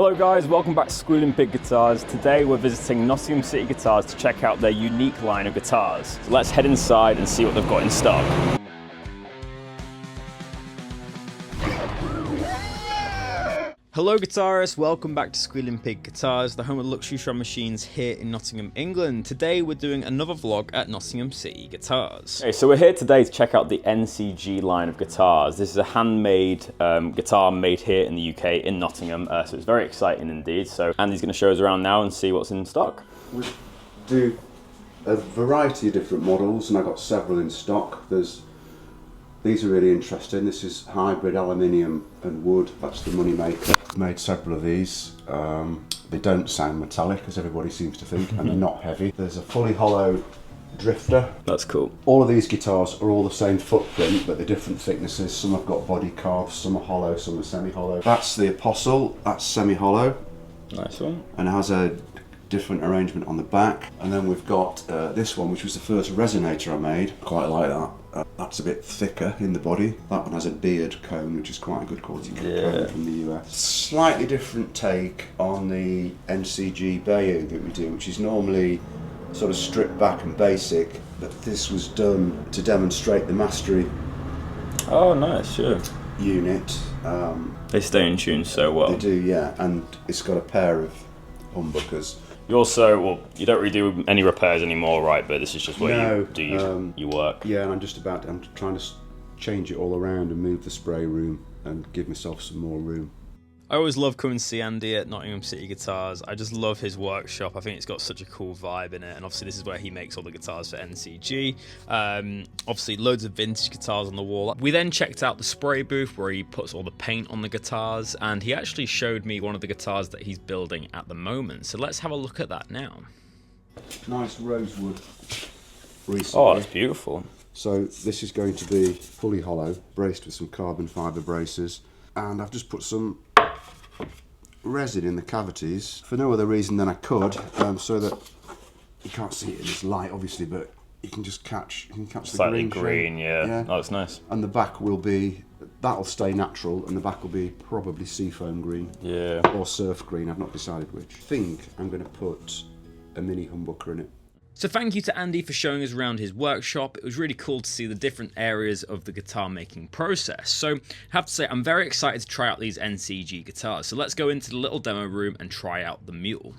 Hello guys, welcome back to Squealing Pig Guitars. Today we're visiting Nottingham City Guitars to check out their unique line of guitars. So let's head inside and see what they've got in stock. Hello guitarists, welcome back to Squealing Pig Guitars, the home of luxury drum machines here in Nottingham, England. Today we're doing another vlog at Nottingham City Guitars. Okay, so we're here today to check out the NCG line of guitars. This is a handmade guitar made here in the UK in Nottingham, so it's very exciting indeed. So Andy's going to show us around now and see what's in stock. We do a variety of different models and I've got several in stock. These are really interesting. This is hybrid aluminium and wood. That's the money maker. I've made several of these. They don't sound metallic, as everybody seems to think, and they're not heavy. There's a fully hollow drifter. That's cool. All of these guitars are all the same footprint, but they're different thicknesses. Some have got body carves, some are hollow, some are semi-hollow. That's the Apostle. That's semi-hollow. Nice one. And it has a different arrangement on the back. And then we've got this one, which was the first resonator I made. Quite like that. That's a bit thicker in the body. That one has a beard cone, which is quite a good quality cone from the US. Slightly different take on the NCG Bayou that we do, which is normally sort of stripped back and basic, but this was done to demonstrate the mastery. Oh, nice, sure. Unit. They stay in tune so well. They do, yeah, and it's got a pair of humbuckers. You also, well, you don't really do any repairs anymore, right? But this is just where you do your work. Yeah, and I'm trying to change it all around and move the spray room and give myself some more room. I always love coming to see Andy at Nottingham City Guitars. I just love his workshop. I think it's got such a cool vibe in it, and obviously this is where he makes all the guitars for NCG. Obviously loads of vintage guitars on the wall. We then checked out the spray booth where he puts all the paint on the guitars, and he actually showed me one of the guitars that he's building at the moment. So let's have a look at that now. Nice rosewood. Recently. Oh, that's beautiful. So this is going to be fully hollow, braced with some carbon fibre braces, and I've just put some resin in the cavities for no other reason than I could, so that you can't see it in this light obviously, but you can just catch Slightly the green yeah. Oh, it's nice. And the back will be, that'll stay natural, and the back will be probably seafoam green, yeah, or surf green. I've not decided which. I think I'm going to put a mini humbucker in it. So thank you to Andy for showing us around his workshop. It was really cool to see the different areas of the guitar making process. So I have to say, I'm very excited to try out these NCG guitars. So let's go into the little demo room and try out the Mule.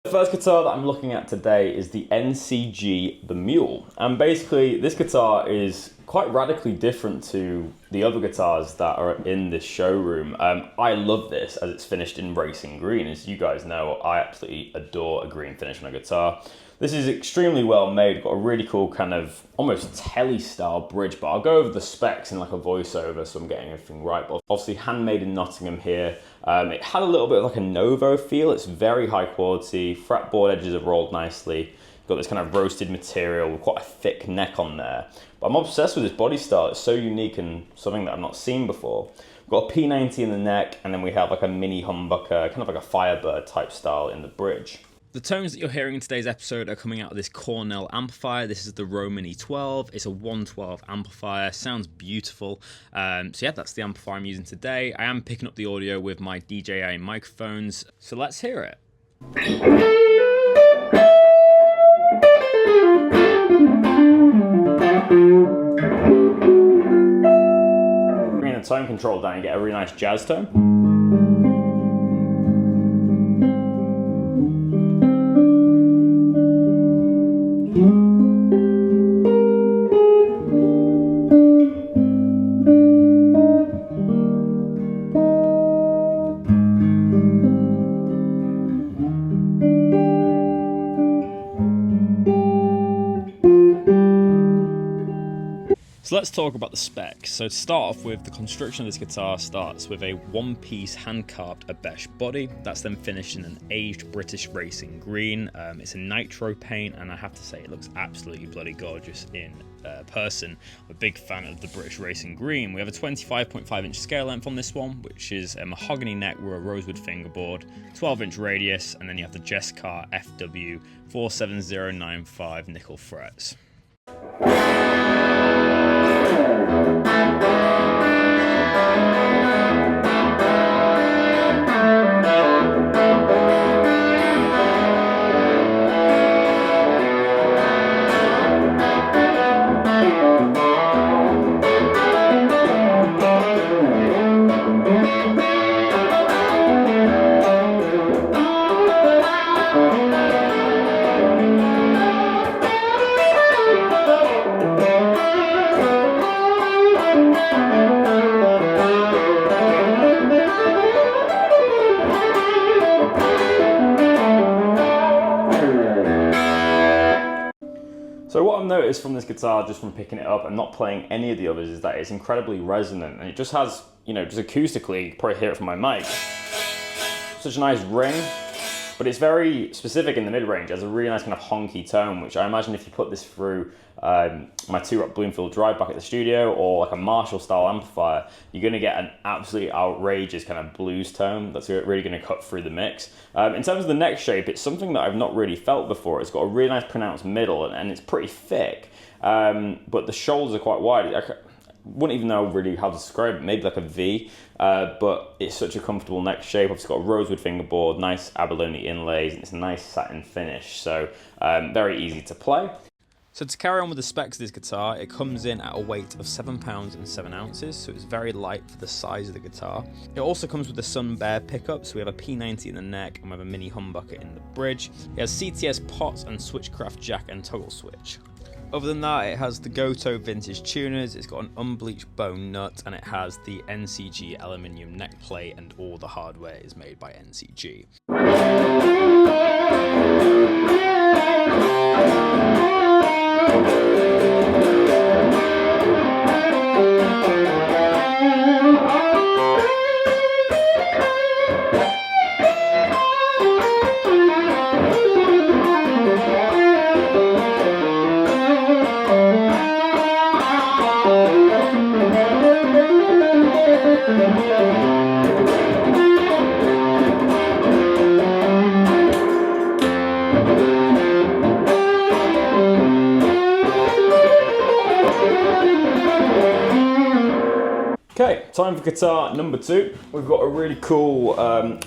The first guitar that I'm looking at today is the NCG The Mule. And basically this guitar is quite radically different to the other guitars that are in this showroom. I love this as it's finished in racing green. As you guys know, I absolutely adore a green finish on a guitar. This is extremely well made, got a really cool kind of almost telly style bridge, but I'll go over the specs in like a voiceover so I'm getting everything right. But obviously handmade in Nottingham here. It had a little bit of like a Novo feel. It's very high quality, fretboard edges are rolled nicely. Got this kind of roasted material with quite a thick neck on there. But I'm obsessed with this body style. It's so unique and something that I've not seen before. We've got a P90 in the neck, and then we have like a mini humbucker, kind of like a Firebird type style in the bridge. The tones that you're hearing in today's episode are coming out of this Cornell amplifier. This is the Romani 12. It's a 112 amplifier. Sounds beautiful. So yeah, that's the amplifier I'm using today. I am picking up the audio with my DJI microphones. So let's hear it. Bringing the tone control down, you get a really nice jazz tone. So let's talk about the specs. So to start off with, the construction of this guitar starts with a one-piece hand-carved abeche body. That's then finished in an aged British racing green. It's a nitro paint, and I have to say it looks absolutely bloody gorgeous in person. I'm a big fan of the British racing green. We have a 25.5-inch scale length on this one, which is a mahogany neck with a rosewood fingerboard, 12-inch radius, and then you have the Jescar FW 47095 nickel frets. So what I've noticed from this guitar, just from picking it up and not playing any of the others, is that it's incredibly resonant, and it just has, you know, just acoustically, you can probably hear it from my mic, such a nice ring, but it's very specific in the mid-range. It has a really nice kind of honky tone, which I imagine if you put this through my 2-Rock Bloomfield Drive back at the studio, or like a Marshall style amplifier, you're going to get an absolutely outrageous kind of blues tone that's really going to cut through the mix. In terms of the neck shape, it's something that I've not really felt before. It's got a really nice pronounced middle, and it's pretty thick, but the shoulders are quite wide. I wouldn't even know really how to describe it, maybe like a V, but it's such a comfortable neck shape. It's got a rosewood fingerboard, nice abalone inlays, and it's a nice satin finish, so very easy to play. So to carry on with the specs of this guitar, it comes in at a weight of 7 pounds and 7 ounces, so it's very light for the size of the guitar. It also comes with a Sun Bear pickup, so we have a P90 in the neck and we have a mini humbucker in the bridge. It has CTS pots and switchcraft jack and toggle switch. Other than that, it has the Goto vintage tuners, it's got an unbleached bone nut, and it has the NCG aluminium neck plate, and all the hardware is made by NCG. Okay, time for guitar number 2. We've got a really cool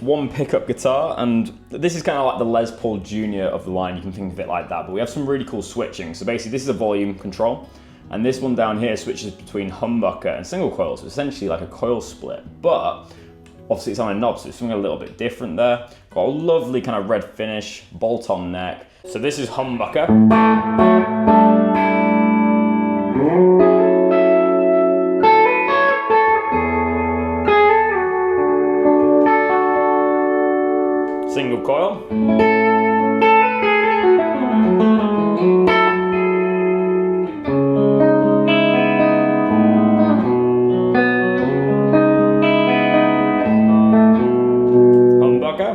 one pickup guitar, and this is kind of like the Les Paul Jr. of the line, you can think of it like that, but we have some really cool switching. So basically this is a volume control, and this one down here switches between humbucker and single coil, so essentially like a coil split, but obviously it's on a knob, so it's something a little bit different there. Got a lovely kind of red finish, bolt-on neck. So this is humbucker. Single coil. Humbucker.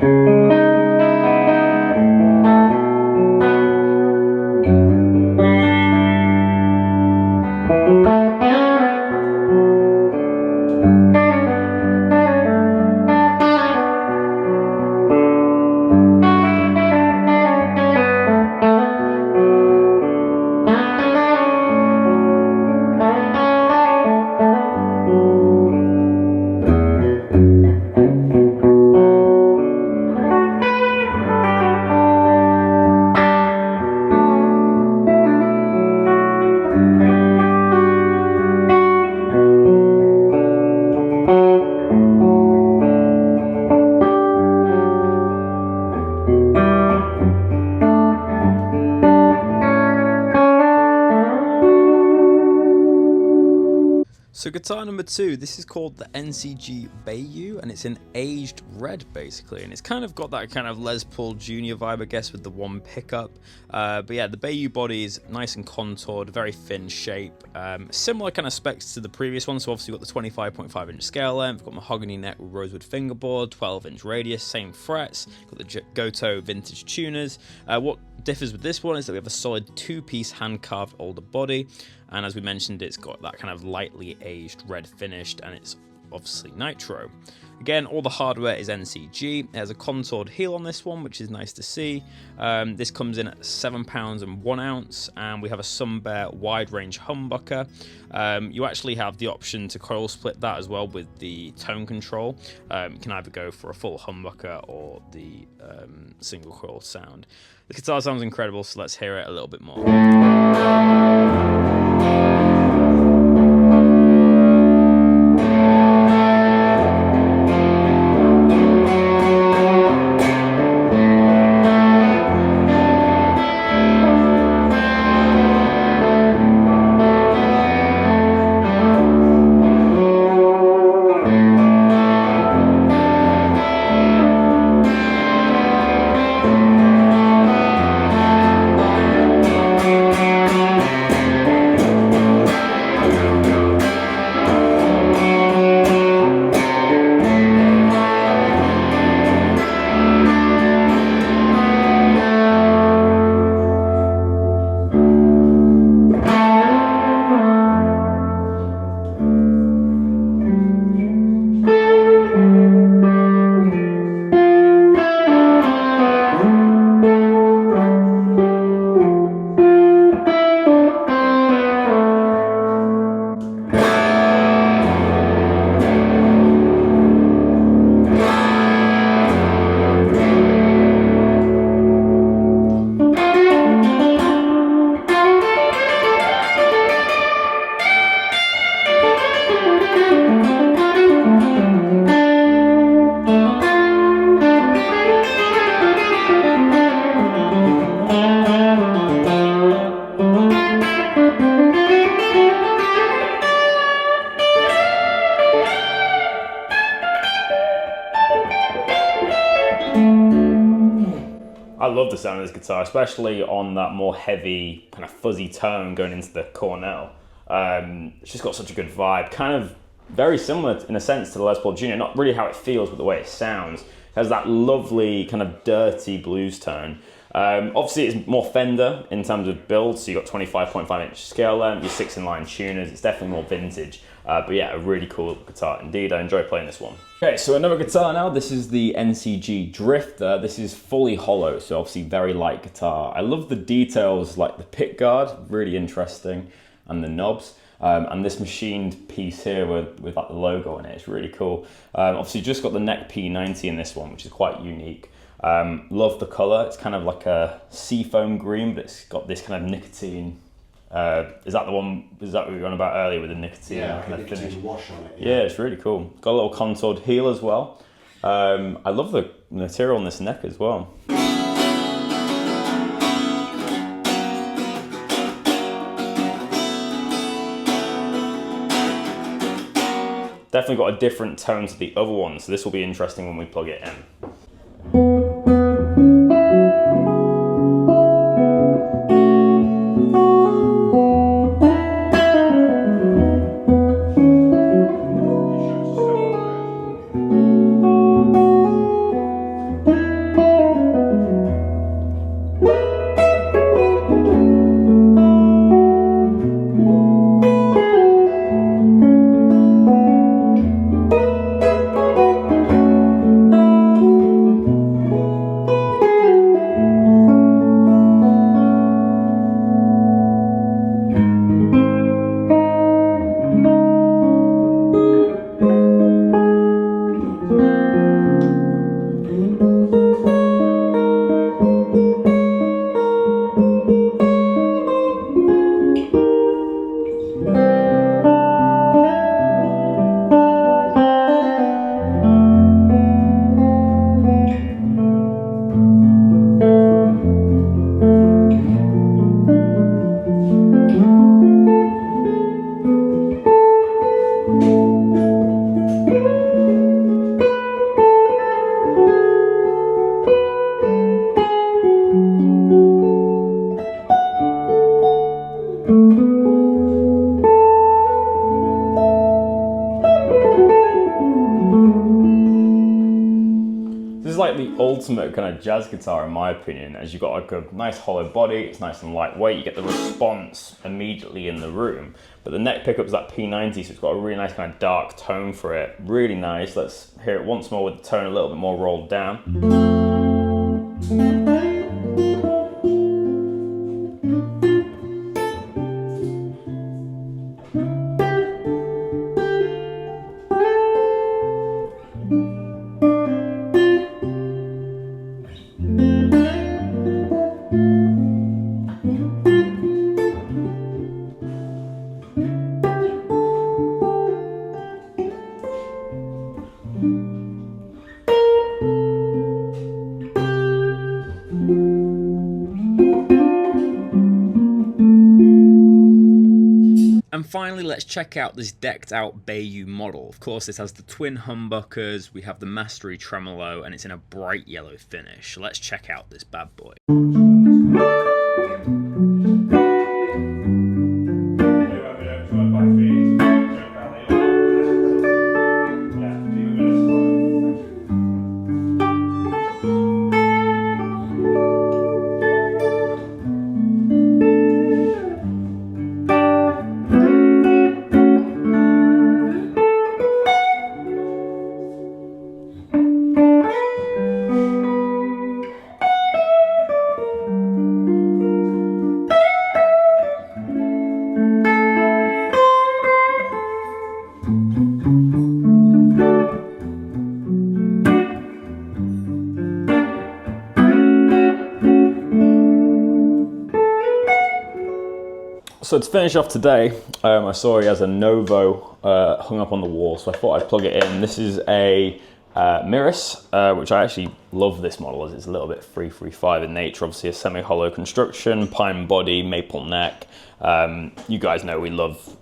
So guitar number 2, this is called the NCG Bayou, and it's in aged red basically, and it's kind of got that kind of Les Paul Jr. vibe, I guess, with the one pickup. But yeah, the Bayou body is nice and contoured, very thin shape, similar kind of specs to the previous one. So obviously we've got the 25.5 inch scale length, got mahogany neck with rosewood fingerboard, 12 inch radius, same frets, got the Goto vintage tuners. What differs with this one is that we have a solid 2-piece hand-carved older body, and as we mentioned, it's got that kind of lightly aged red finished, and it's obviously nitro. Again, all the hardware is NCG. It has a contoured heel on this one, which is nice to see. This comes in at 7 pounds and 1 ounce, and we have a Sun Bear wide range humbucker. You actually have the option to coil split that as well with the tone control. You can either go for a full humbucker or the single coil sound. The guitar sounds incredible, so let's hear it a little bit more. I love the sound of this guitar, especially on that more heavy, kind of fuzzy tone going into the Cornell. It's just got such a good vibe, kind of very similar in a sense to the Les Paul Jr., not really how it feels, but the way it sounds. It has that lovely kind of dirty blues tone. Obviously it's more Fender in terms of build, so you've got 25.5 inch scale length, your 6-in-line tuners, it's definitely more vintage. But yeah, a really cool guitar indeed. I enjoy playing this one. Okay, so another guitar now. This is the NCG Drifter. This is fully hollow, so obviously very light guitar. I love the details like the pick guard, really interesting, and the knobs. And this machined piece here with like the logo on it, it's really cool. Obviously just got the neck P90 in this one, which is quite unique. Love the color. It's kind of like a seafoam green, but it's got this kind of nicotine. Is that the one? Is that what we were on about earlier with the nicotine? Yeah, kind of nicotine finish? wash on it. Yeah, it's really cool. Got a little contoured heel as well. I love the material on this neck as well. Definitely got a different tone to the other one, so this will be interesting when we plug it in. Like the ultimate kind of jazz guitar in my opinion, as you've got like a nice hollow body, it's nice and lightweight, you get the response immediately in the room, but the neck pickup's that P90, so it's got a really nice kind of dark tone for it, really nice. Let's hear it once more with the tone a little bit more rolled down. And finally, let's check out this decked out Bayou model. Of course, this has the twin humbuckers, we have the mastery tremolo, and it's in a bright yellow finish. So let's check out this bad boy. So to finish off today, I saw he has a Novo hung up on the wall, so I thought I'd plug it in. This is a Miris, which I actually love this model as it's a little bit 335 in nature. Obviously a semi-hollow construction, pine body, maple neck. You guys know we love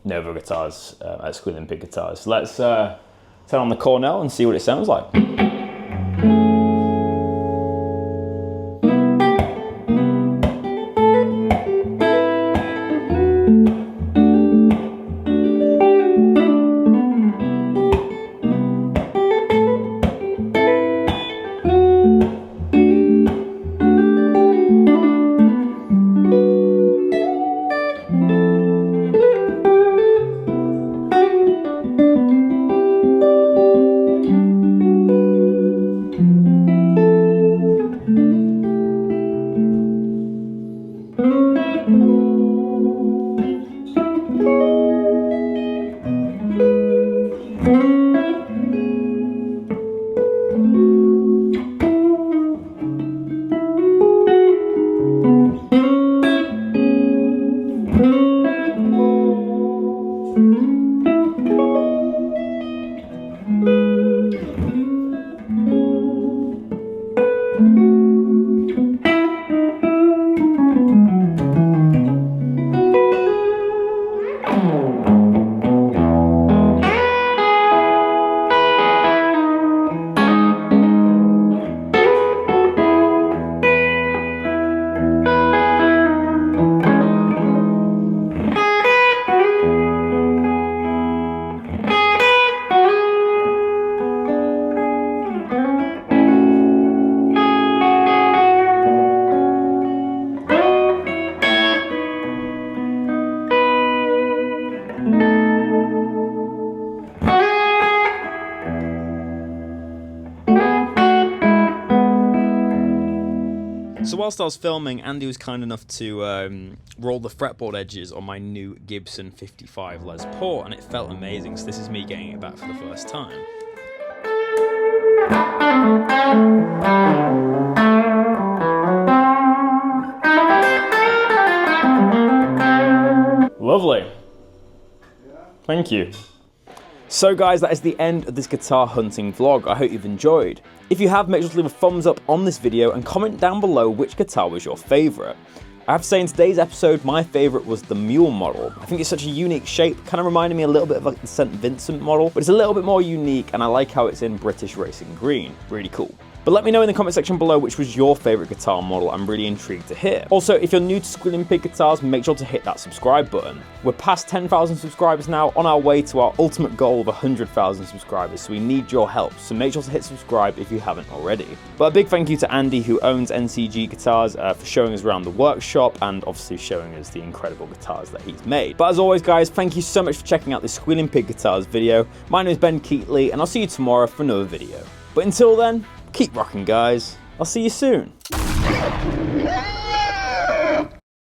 Novo guitars at Squealing Pig Guitars. So let's turn on the Cornell and see what it sounds like. So whilst I was filming, Andy was kind enough to roll the fretboard edges on my new Gibson 55 Les Paul, and it felt amazing. So this is me getting it back for the first time. Lovely. Thank you. So guys, that is the end of this guitar hunting vlog. I hope you've enjoyed. If you have, make sure to leave a thumbs up on this video and comment down below which guitar was your favourite. I have to say in today's episode, my favourite was the Mule model. I think it's such a unique shape, kind of reminded me a little bit of like the St. Vincent model, but it's a little bit more unique and I like how it's in British Racing Green. Really cool. But let me know in the comment section below which was your favourite guitar model. I'm really intrigued to hear. Also, if you're new to Squealing Pig Guitars, make sure to hit that subscribe button. We're past 10,000 subscribers now, on our way to our ultimate goal of 100,000 subscribers, so we need your help. So make sure to hit subscribe if you haven't already. But a big thank you to Andy, who owns NCG Guitars, for showing us around the workshop and obviously showing us the incredible guitars that he's made. But as always guys, thank you so much for checking out this Squealing Pig Guitars video. My name is Ben Keightley and I'll see you tomorrow for another video. But until then, keep rocking guys. I'll see you soon.